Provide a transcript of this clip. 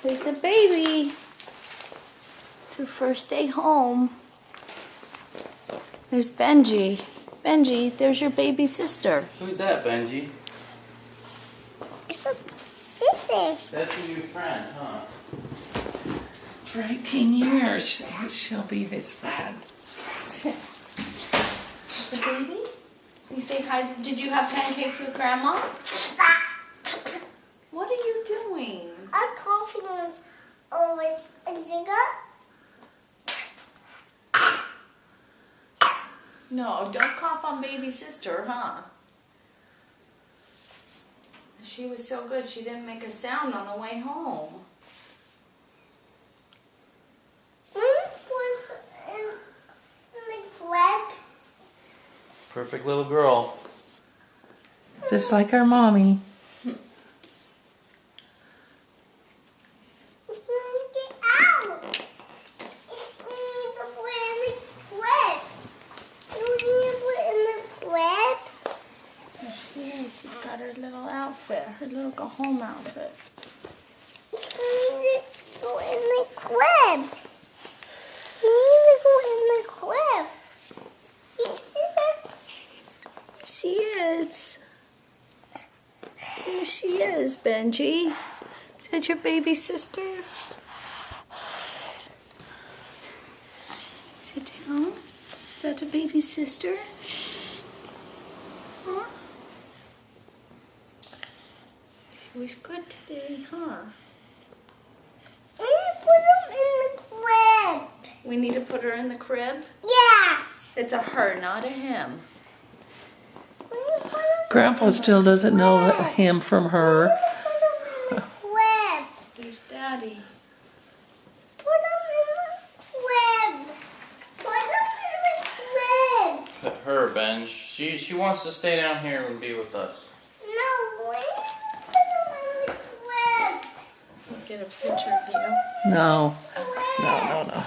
There's the baby. It's her first day home. There's Benji. Benji, there's your baby sister. Who's that, Benji? It's a sister. That's your new friend, huh? For 18 years, she'll be his friend. The baby? You say hi. Did you have pancakes with Grandma? What are you doing? I'm confident always a zinger. No, don't cough on baby sister, huh? She was so good, she didn't make a sound on the way home. Perfect little girl. Just like our mommy. She's got her little outfit, her little go home outfit. Go in the crib. You need to go in the crib. She is. Here she is, Benji. Is that your baby sister? Sit down. Is that a baby sister? Huh? She was good today, huh? Put them in the crib. We need to put her in the crib? Yes. It's a her, not a him. Grandpa still doesn't know him from her. Put them in the crib. There's Daddy. Put them in the crib. Put them in the crib. Her, Benj. She wants to stay down here and be with us. No, we need to put them in the crib. Get a picture of you. No. Crib. No.